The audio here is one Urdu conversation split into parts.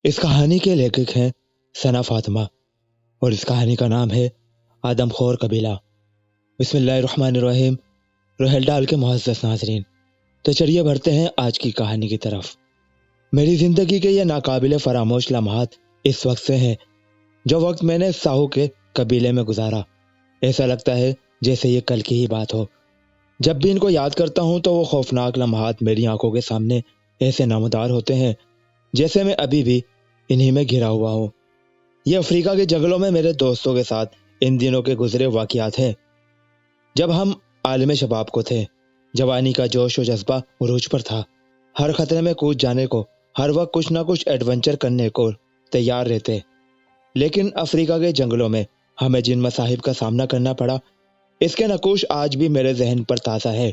اس کہانی کے لیکھک ہیں ثنا فاطمہ اور اس کہانی کا نام ہے آدم خور قبیلہ۔ بسم اللہ الرحمن الرحیم۔ روہیل ڈال کے معزز ناظرین، تو چلیے بڑھتے ہیں آج کی کہانی کی طرف۔ میری زندگی کے یہ ناقابل فراموش لمحات اس وقت سے ہیں جو وقت میں نے ساہو کے قبیلے میں گزارا۔ ایسا لگتا ہے جیسے یہ کل کی ہی بات ہو۔ جب بھی ان کو یاد کرتا ہوں تو وہ خوفناک لمحات میری آنکھوں کے سامنے ایسے نمودار ہوتے ہیں جیسے میں ابھی بھی انہی میں گھرا ہوا ہوں۔ یہ افریقہ کے جنگلوں میں میرے دوستوں کے ساتھ ان دنوں کے گزرے واقعات ہیں جب ہم عالم شباب کو تھے۔ جوانی کا جوش و جذبہ عروج پر تھا، ہر خطرے میں کود جانے کو، ہر وقت کچھ نہ کچھ ایڈونچر کرنے کو تیار رہتے۔ لیکن افریقہ کے جنگلوں میں ہمیں جن مصائب کا سامنا کرنا پڑا، اس کے نقوش آج بھی میرے ذہن پر تازہ ہے۔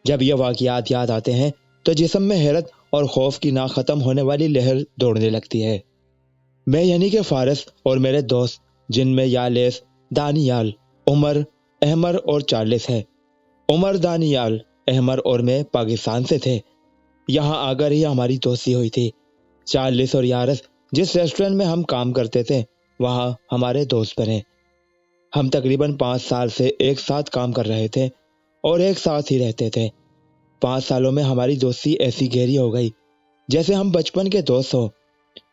جب یہ واقعات یاد آتے ہیں تو جسم میں حیرت اور خوف کی نہ ختم ہونے والی لہر دوڑنے لگتی ہے۔ میں یعنی کہ فارس اور میرے دوست جن میں یالیس، دانیال، عمر، احمر اور چارلس ہے۔ عمر، دانیال، احمر اور میں پاکستان سے تھے۔ یہاں آ کر ہی ہماری دوستی ہوئی تھی۔ چارلس اور یارس جس ریسٹورنٹ میں ہم کام کرتے تھے وہاں ہمارے دوست بنے۔ ہم تقریباً 5 سال سے ایک ساتھ کام کر رہے تھے اور ایک ساتھ ہی رہتے تھے۔ 5 سالوں میں ہماری دوستی ایسی گہری ہو گئی جیسے ہم بچپن کے دوست ہو۔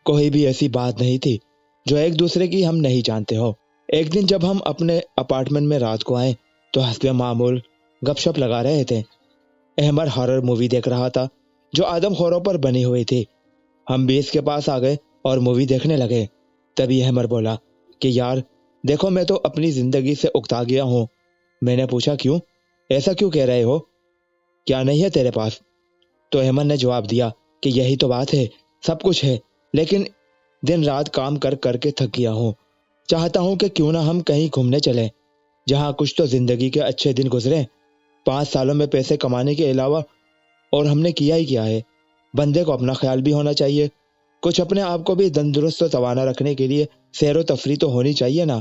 کوئی بھی ایسی بات نہیں تھی جو ایک دوسرے کی ہم نہیں جانتے ہو۔ ایک دن جب ہم اپنے اپارٹمنٹ میں رات کو آئے تو حسب معمول گپ شپ لگا رہے تھے۔ احمر ہارر مووی دیکھ رہا تھا جو آدم خوروں پر بنی ہوئی تھی۔ ہم بھی اس کے پاس آ گئے اور مووی دیکھنے لگے۔ تبھی احمر بولا کہ یار دیکھو، میں تو اپنی زندگی سے اکتا گیا ہوں۔ میں نے پوچھا کیوں؟ ایسا کیوں کہہ رہے ہو؟ کیا نہیں ہے تیرے پاس؟ تو احمد نے جواب دیا کہ یہی تو بات ہے، سب کچھ ہے، لیکن دن رات کام کر کر کے تھک گیا ہوں۔ چاہتا ہوں کہ کیوں نہ ہم کہیں گھومنے چلیں جہاں کچھ تو زندگی کے اچھے دن گزرے۔ 5 سالوں میں پیسے کمانے کے علاوہ اور ہم نے کیا ہی کیا ہے۔ بندے کو اپنا خیال بھی ہونا چاہیے، کچھ اپنے آپ کو بھی تندرست و توانا رکھنے کے لیے سیر و تفریح تو ہونی چاہیے نا۔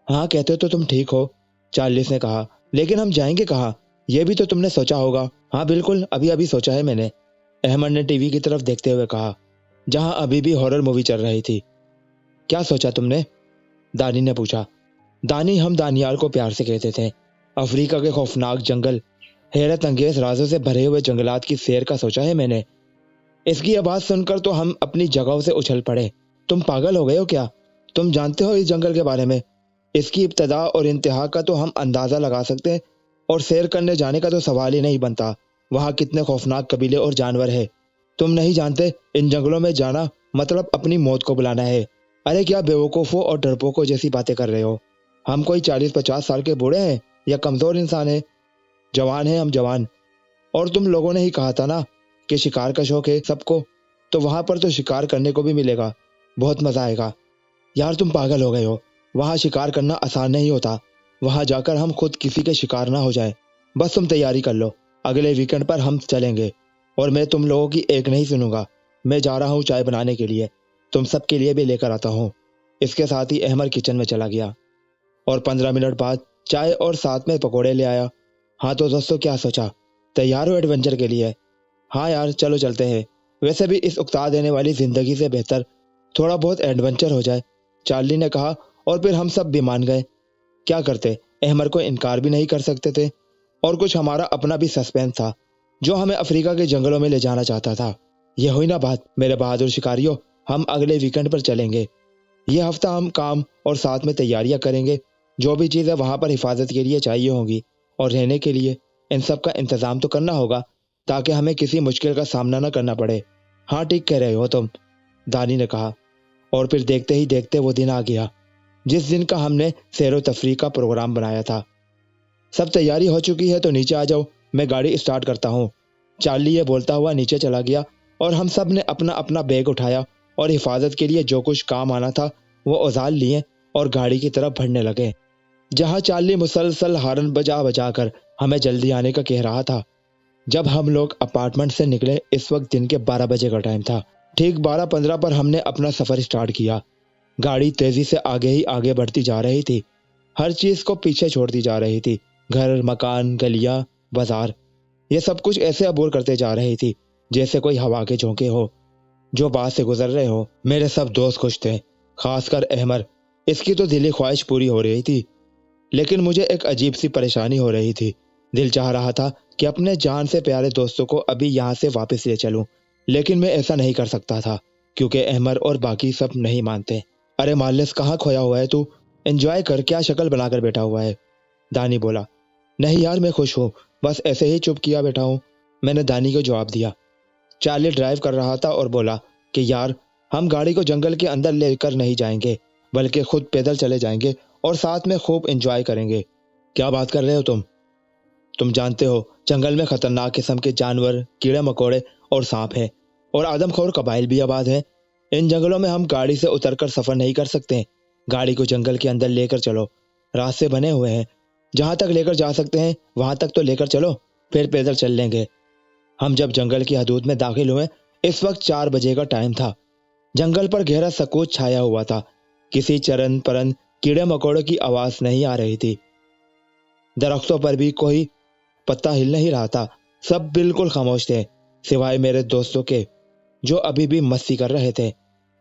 ہاں کہتے تو تم ٹھیک ہو، چارلس نے کہا، لیکن ہم جائیں گے کہاں؟ یہ بھی تو تم نے سوچا ہوگا۔ ہاں بالکل، ابھی سوچا ہے میں نے، احمد نے ٹی وی کی طرف دیکھتے ہوئے کہا جہاں ابھی بھی ہارر مووی چل رہی تھی۔ کیا سوچا تم نے؟ دانی نے پوچھا۔ دانی ہم دانیال کو پیار سے کہتے تھے۔ افریقہ کے خوفناک جنگل، حیرت انگیز رازوں سے بھرے ہوئے جنگلات کی سیر کا سوچا ہے میں نے۔ اس کی آواز سن کر تو ہم اپنی جگہوں سے اچھل پڑے۔ تم پاگل ہو گئے ہو کیا؟ تم جانتے ہو اس جنگل کے بارے میں؟ اس کی ابتدا اور انتہا کا تو ہم اندازہ لگا سکتے ہیں، اور سیر کرنے جانے کا تو سوال ہی نہیں بنتا۔ وہاں کتنے خوفناک قبیلے اور جانور ہیں۔ تم نہیں جانتے ان جنگلوں میں جانا مطلب اپنی موت کو بلانا ہے۔ ارے کیا بیوقوفوں اور ڈرپوکوں جیسی باتیں کر رہے ہو؟ ہم کوئی 40-50 سال کے بوڑھے ہیں یا کمزور انسان ہیں؟ جوان ہیں ہم، جوان۔ اور تم لوگوں نے ہی کہا تھا نا کہ شکار کا شوق ہے سب کو، تو وہاں پر تو شکار کرنے کو بھی ملے گا، بہت مزہ آئے گا۔ یار تم پاگل ہو گئے ہو، وہاں شکار کرنا آسان نہیں ہوتا۔ وہاں جا کر ہم خود کسی کے شکار نہ ہو جائیں۔ بس تم تیاری کر لو، اگلے ویکنڈ پر ہم چلیں گے، اور میں تم لوگوں کی ایک نہیں سنوں گا۔ میں جا رہا ہوں چائے بنانے کے لیے، تم سب کے لیے بھی لے کر آتا ہوں۔ اس کے ساتھ ہی احمد کچن میں چلا گیا اور 15 منٹ بعد چائے اور ساتھ میں پکوڑے لے آیا۔ ہاں تو دوستو، کیا سوچا؟ تیار ہو ایڈونچر کے لیے؟ ہاں یار چلو چلتے ہیں۔ ویسے بھی اس اکتا دینے والی زندگی سے بہتر تھوڑا بہت ایڈونچر ہو جائے، چارلی نے کہا، اور پھر ہم سب بھی مان گئے۔ کیا کرتے، احمد کو انکار بھی نہیں کر سکتے تھے، اور کچھ ہمارا اپنا بھی سسپینس تھا جو ہمیں افریقہ کے جنگلوں میں لے جانا چاہتا تھا۔ یہ ہوئی نا بات میرے بہادر شکاریوں، ہم اگلے ویکنڈ پر چلیں گے۔ یہ ہفتہ ہم کام اور ساتھ میں تیاریاں کریں گے۔ جو بھی چیزیں وہاں پر حفاظت کے لیے چاہیے ہوں گی اور رہنے کے لیے، ان سب کا انتظام تو کرنا ہوگا تاکہ ہمیں کسی مشکل کا سامنا نہ کرنا پڑے۔ ہاں ٹھیک کہہ رہے ہو تم، دانی نے کہا۔ اور پھر دیکھتے ہی دیکھتے وہ دن آ گیا جس دن کا ہم نے سیر و تفریح کا پروگرام بنایا تھا۔ سب تیاری ہو چکی ہے تو نیچے آ جاؤ، میں گاڑی اسٹارٹ کرتا ہوں۔ چارلی یہ بولتا ہوا نیچے چلا گیا اور ہم سب نے اپنا اپنا بیگ اٹھایا اور حفاظت کے لیے جو کچھ کام آنا تھا وہ اوزار لیے اور گاڑی کی طرف بڑھنے لگے، جہاں چارلی مسلسل ہارن بجا بجا کر ہمیں جلدی آنے کا کہہ رہا تھا۔ جب ہم لوگ اپارٹمنٹ سے نکلے اس وقت دن کے 12 بجے کا ٹائم تھا۔ ٹھیک 12:15 پر ہم نے اپنا سفر اسٹارٹ کیا۔ گاڑی تیزی سے آگے ہی آگے بڑھتی جا رہی تھی، ہر چیز کو پیچھے چھوڑتی جا رہی تھی۔ گھر، مکان، گلیاں، بازار، یہ سب کچھ ایسے عبور کرتے جا رہی تھی جیسے کوئی ہوا کے جھونکے ہو۔ جو بات سے گزر رہے ہو۔ میرے سب دوست خوش تھے، خاص کر احمر، اس کی تو دلی خواہش پوری ہو رہی تھی، لیکن مجھے ایک عجیب سی پریشانی ہو رہی تھی۔ دل چاہ رہا تھا کہ اپنے جان سے پیارے دوستوں کو ابھی یہاں سے واپس لے چلوں، لیکن میں ایسا نہیں کر سکتا تھا کیونکہ احمر اور باقی سب نہیں مانتے۔ ارے مالس، کہاں کھویا ہوا ہے تو؟ انجوائے کر، کیا شکل بنا کر بیٹھا ہوا ہے؟ دانی بولا۔ نہیں یار، میں خوش ہوں، بس ایسے ہی چپ کیا بیٹھا ہوں، میں نے دانی کو جواب دیا۔ چارلی ڈرائیو کر رہا تھا اور بولا کہ یار، ہم گاڑی کو جنگل کے اندر لے کر نہیں جائیں گے، بلکہ خود پیدل چلے جائیں گے اور ساتھ میں خوب انجوائے کریں گے۔ کیا بات کر رہے ہو تم جانتے ہو جنگل میں خطرناک قسم کے جانور، کیڑے مکوڑے اور سانپ ہیں، اور آدم خور قبائل بھی آباد ہیں۔ ان جنگلوں میں ہم گاڑی سے اتر کر سفر نہیں کر سکتے۔ گاڑی کو جنگل کے اندر لے کر چلو، راستے بنے ہوئے ہیں، جہاں تک لے کر جا سکتے ہیں وہاں تک تو لے کر چلو، پھر پیدل چل لیں گے۔ ہم جب جنگل کی حدود میں داخل ہوئے، اس وقت 4 بجے کا ٹائم تھا۔ جنگل پر گہرا سکوت چھایا ہوا تھا، کسی چرند پرند کیڑے مکوڑوں کی آواز نہیں آ رہی تھی، درختوں پر بھی کوئی پتا ہل نہیں رہا تھا، سب بالکل خاموش تھے سوائے میرے دوستوں کے، جو ابھی بھی مستی کر رہے تھے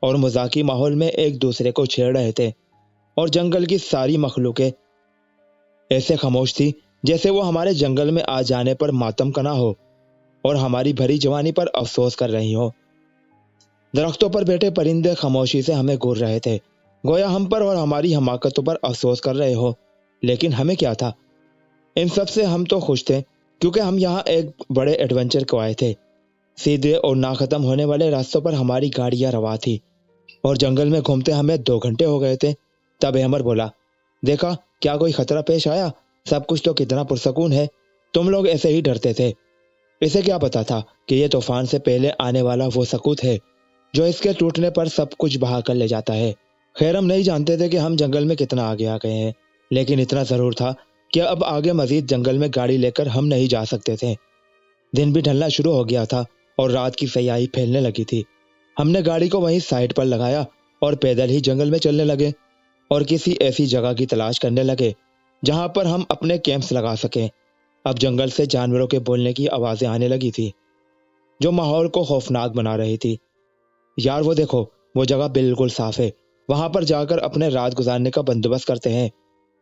اور مذاقی ماحول میں ایک دوسرے کو چھیڑ رہے تھے، اور جنگل کی ساری مخلوقیں ایسے خاموش تھی جیسے وہ ہمارے جنگل میں آ جانے پر ماتم کنا ہو اور ہماری بھری جوانی پر افسوس کر رہی ہو۔ درختوں پر بیٹھے پرندے خاموشی سے ہمیں گور رہے تھے، گویا ہم پر اور ہماری حماقتوں پر افسوس کر رہے ہو، لیکن ہمیں کیا تھا؟ ان سب سے ہم تو خوش تھے کیونکہ ہم یہاں ایک بڑے ایڈونچر کو آئے تھے۔ سیدھے اور نہ ختم ہونے والے راستوں پر ہماری گاڑیاں روا تھی اور جنگل میں گھومتے ہمیں 2 گھنٹے ہو گئے تھے۔ تب احمر بولا، دیکھا کیا کوئی خطرہ پیش آیا؟ سب کچھ تو کتنا پرسکون ہے، تم لوگ ایسے ہی ڈرتے تھے۔ اسے کیا پتا تھا کہ یہ طوفان سے پہلے آنے والا وہ سکوت ہے جو اس کے ٹوٹنے پر سب کچھ بہا کر لے جاتا ہے۔ خیر، ہم نہیں جانتے تھے کہ ہم جنگل میں کتنا آگے آ گئے ہیں، لیکن اتنا ضرور تھا کہ اب آگے مزید جنگل میں گاڑی لے کر ہم نہیں جا سکتے تھے۔ دن بھی ڈھلنا شروع ہو گیا تھا اور رات کی سیاہی پھیلنے لگی تھی۔ ہم نے گاڑی کو وہیں سائڈ پر لگایا اور پیدل ہی جنگل میں چلنے لگے اور کسی ایسی جگہ کی تلاش کرنے لگے جہاں پر ہم اپنے کیمپس لگا سکیں۔ اب جنگل سے جانوروں کے بولنے کی آوازیں آنے لگی تھی جو ماحول کو خوفناک بنا رہی تھی۔ یار وہ دیکھو، وہ جگہ بالکل صاف ہے، وہاں پر جا کر اپنے رات گزارنے کا بندوبست کرتے ہیں،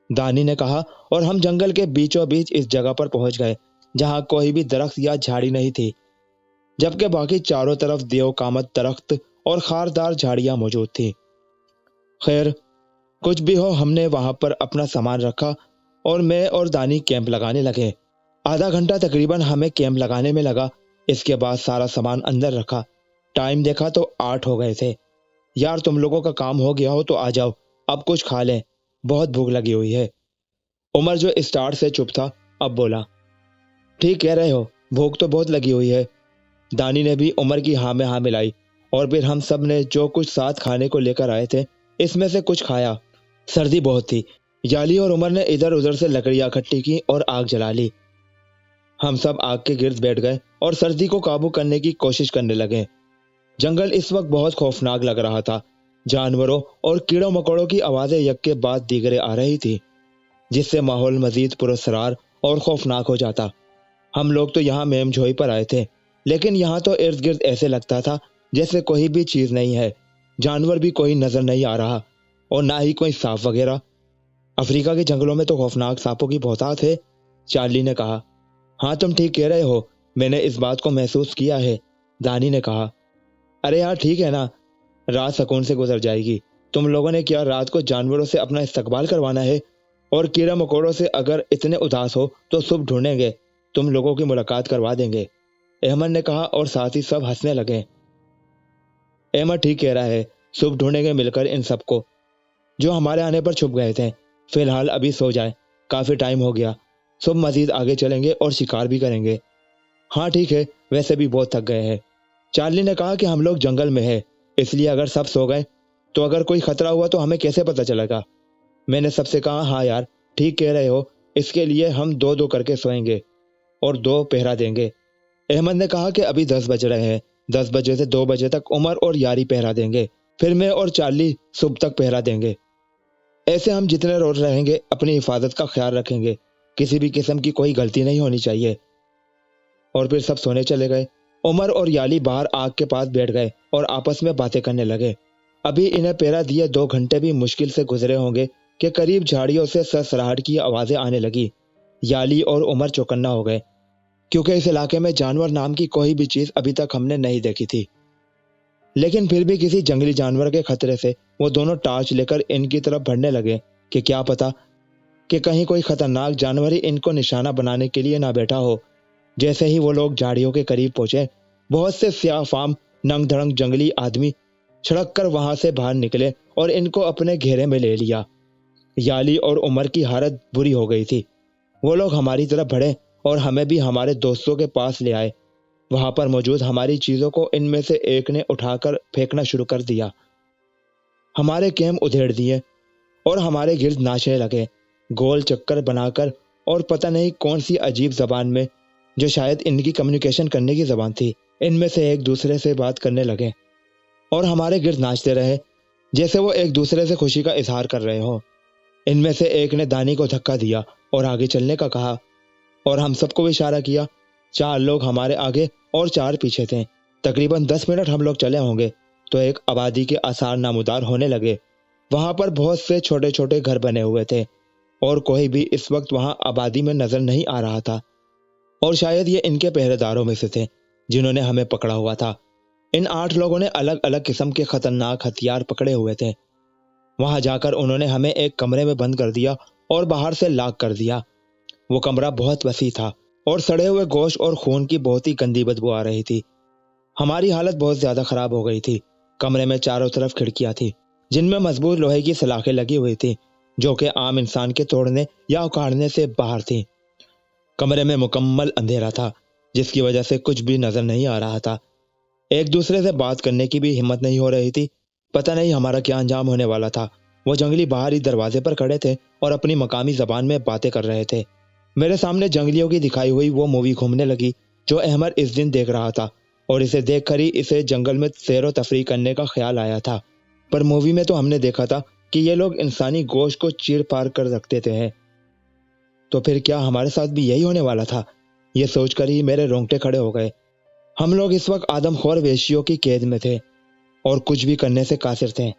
دانی نے کہا، اور ہم جنگل کے بیچوں بیچ اس جگہ پر پہنچ گئے جہاں کوئی بھی درخت یا جھاڑی نہیں تھی، جبکہ باقی چاروں طرف دیو کامت درخت اور خاردار جھاڑیاں موجود تھی۔ خیر، کچھ بھی ہو، ہم نے وہاں پر اپنا سامان رکھا اور میں اور دانی کیمپ لگانے لگے۔ آدھا گھنٹہ تقریباً ہمیں کیمپ لگانے میں لگا، اس کے بعد سارا سامان اندر رکھا۔ ٹائم دیکھا تو 8 ہو گئے تھے۔ یار، تم لوگوں کا کام ہو گیا ہو تو آ جاؤ، اب کچھ کھا لیں، بہت بھوک لگی ہوئی ہے۔ عمر جو اسٹارٹ سے چپ تھا اب بولا، ٹھیک کہہ رہے ہو، بھوک تو بہت لگی ہوئی ہے۔ دانی نے بھی عمر کی ہاں میں ہاں ملائی اور پھر ہم سب نے جو کچھ ساتھ کھانے کو لے کر آئے تھے اس میں سے کچھ کھایا۔ سردی بہت تھی، یالی اور عمر نے ادھر ادھر سے لکڑیاں اکٹھی کی اور آگ جلا لی۔ ہم سب آگ کے گرد بیٹھ گئے اور سردی کو قابو کرنے کی کوشش کرنے لگے۔ جنگل اس وقت بہت خوفناک لگ رہا تھا، جانوروں اور کیڑوں مکوڑوں کی آوازیں یک کے بعد دیگرے آ رہی تھی، جس سے ماحول مزید پراسرار اور خوفناک ہو جاتا۔ ہم لوگ تو یہاں میم جھوئی پر آئے تھے، لیکن یہاں تو ارد گرد ایسے لگتا تھا جیسے کوئی بھی چیز نہیں ہے، جانور بھی کوئی نظر نہیں آ رہا اور نہ ہی کوئی سانپ وغیرہ۔ افریقہ کے جنگلوں میں تو خوفناک سانپوں کی بہتات ہے، چارلی نے کہا۔ ہاں تم ٹھیک کہہ رہے ہو، میں نے اس بات کو محسوس کیا ہے، دانی نے کہا۔ ارے یار ٹھیک ہے نا، رات سکون سے گزر جائے گی۔ تم لوگوں نے کیا رات کو جانوروں سے اپنا استقبال کروانا ہے؟ اور کیڑے مکوڑوں سے اگر اتنے اداس ہو تو صبح ڈھونڈیں گے، تم لوگوں کی ملاقات کروا دیں گے، احمد نے کہا، اور ساتھ ہی سب ہنسنے لگے۔ احمد ٹھیک کہہ رہا ہے، صبح ڈھونڈیں گے مل کر ان سب کو جو ہمارے آنے پر چھپ گئے تھے۔ فی الحال ابھی سو جائیں، کافی ٹائم ہو گیا، صبح مزید آگے چلیں گے اور شکار بھی کریں گے۔ ہاں ٹھیک ہے، ویسے بھی بہت تھک گئے ہیں، چارلی نے کہا کہ ہم لوگ جنگل میں ہیں، اس لیے اگر سب سو گئے تو اگر کوئی خطرہ ہوا تو ہمیں کیسے پتہ چلے گا؟ میں نے سب سے کہا، ہاں یار ٹھیک کہہ رہے ہو، اس کے لیے ہم 2-2 کر کے سوئیں گے اور 2 پہرا دیں گے۔ احمد نے کہا کہ ابھی 10 بج رہے ہیں، 10 بجے سے 2 بجے تک عمر اور یاری پہرا دیں گے، پھر میں اور چارلی صبح تک پہرا دیں گے۔ ایسے ہم جتنے روز رہیں گے اپنی حفاظت کا خیال رکھیں گے، کسی بھی قسم کی کوئی غلطی نہیں ہونی چاہیے۔ اور پھر سب سونے چلے گئے۔ عمر اور یالی باہر آگ کے پاس بیٹھ گئے اور آپس میں باتیں کرنے لگے۔ ابھی انہیں پہرا دیے 2 گھنٹے بھی مشکل سے گزرے ہوں گے کہ قریب جھاڑیوں سے سرسراہٹ کی آوازیں آنے لگی۔ یالی اور عمر چوکنا ہو گئے، کیونکہ اس علاقے میں جانور نام کی کوئی بھی چیز ابھی تک ہم نے نہیں دیکھی تھی۔ لیکن پھر بھی کسی جنگلی جانور کے خطرے سے وہ دونوں ٹارچ لے کر ان کی طرف بڑھنے لگے کہ کیا پتا کہ کہیں کوئی خطرناک جانور ہی ان کو نشانہ بنانے کے لیے نہ بیٹھا ہو۔ جیسے ہی وہ لوگ جھاڑیوں کے قریب پہنچے، بہت سے سیاہ فام ننگ دھڑنگ جنگلی آدمی چھڑک کر وہاں سے باہر نکلے اور ان کو اپنے گھیرے میں لے لیا۔ یالی اور عمر کی حالت بری ہو گئی تھی۔ وہ لوگ ہماری طرف بڑھے اور ہمیں بھی ہمارے دوستوں کے پاس لے آئے۔ وہاں پر موجود ہماری چیزوں کو ان میں سے ایک نے اٹھا کر پھینکنا شروع کر دیا، ہمارے کیمپ ادھیڑ دیے اور ہمارے گرد ناچنے لگے، گول چکر بنا کر، اور پتہ نہیں کون سی عجیب زبان میں، جو شاید ان کی کمیونیکیشن کرنے کی زبان تھی۔ ان میں سے ایک دوسرے سے بات کرنے لگے اور ہمارے گرد ناچتے رہے جیسے وہ ایک دوسرے سے خوشی کا اظہار کر رہے ہوں۔ ان میں سے ایک نے دانی کو دھکا دیا اور آگے چلنے کا کہا، اور ہم سب کو اشارہ کیا۔ 4 لوگ ہمارے آگے اور 4 پیچھے تھے۔ تقریباً 10 منٹ ہم لوگ چلے ہوں گے تو ایک آبادی کے آثار نامودار ہونے لگے۔ وہاں پر بہت سے چھوٹے چھوٹے گھر بنے ہوئے تھے اور کوئی بھی اس وقت وہاں آبادی میں نظر نہیں آ رہا تھا، اور شاید یہ ان کے پہرے داروں میں سے تھے جنہوں نے ہمیں پکڑا ہوا تھا۔ ان 8 لوگوں نے الگ الگ قسم کے خطرناک ہتھیار پکڑے ہوئے تھے۔ وہاں جا کر انہوں نے ہمیں ایک کمرے میں بند کر دیا اور باہر سے لاک کر دیا۔ وہ کمرہ بہت وسیع تھا اور سڑے ہوئے گوشت اور خون کی بہت ہی گندی بدبو آ رہی تھی۔ ہماری حالت بہت زیادہ خراب ہو گئی تھی۔ کمرے میں چاروں طرف کھڑکیاں تھیں جن میں مضبوط لوہے کی سلاخیں لگی ہوئی تھیں، جو کہ عام انسان کے توڑنے یا اکھاڑنے سے باہر تھیں۔ کمرے میں مکمل اندھیرا تھا، جس کی وجہ سے کچھ بھی نظر نہیں آ رہا تھا۔ ایک دوسرے سے بات کرنے کی بھی ہمت نہیں ہو رہی تھی۔ پتہ نہیں ہمارا کیا انجام ہونے والا تھا۔ وہ جنگلی باہر ہی دروازے پر کھڑے تھے اور اپنی مقامی زبان میں باتیں کر رہے تھے۔ میرے سامنے جنگلیوں کی دکھائی ہوئی وہ مووی گھومنے لگی جو احمد اس دن دیکھ رہا تھا، اور اسے دیکھ کر ہی اسے جنگل میں سیر و تفریح کرنے کا خیال آیا تھا۔ پر مووی میں تو ہم نے دیکھا تھا کہ یہ لوگ انسانی گوشت کو چیر پار کر رکھ دیتے ہیں، تو پھر کیا ہمارے ساتھ بھی یہی ہونے والا تھا؟ یہ سوچ کر ہی میرے رونگٹے کھڑے ہو گئے۔ ہم لوگ اس وقت آدم خور وحشیوں کی قید میں تھے اور کچھ بھی کرنے سے قاصر تھے۔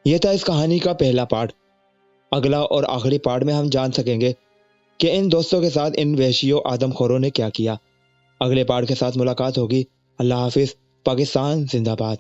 یہ تھا اس کہانی کا پہلا پارٹ۔ اگلا اور آخری پارٹ میں ہم جان سکیں گے کہ ان دوستوں کے ساتھ ان وحشیوں آدم خوروں نے کیا کیا۔ اگلے پارٹ کے ساتھ ملاقات ہوگی۔ اللہ حافظ۔ پاکستان زندہ باد۔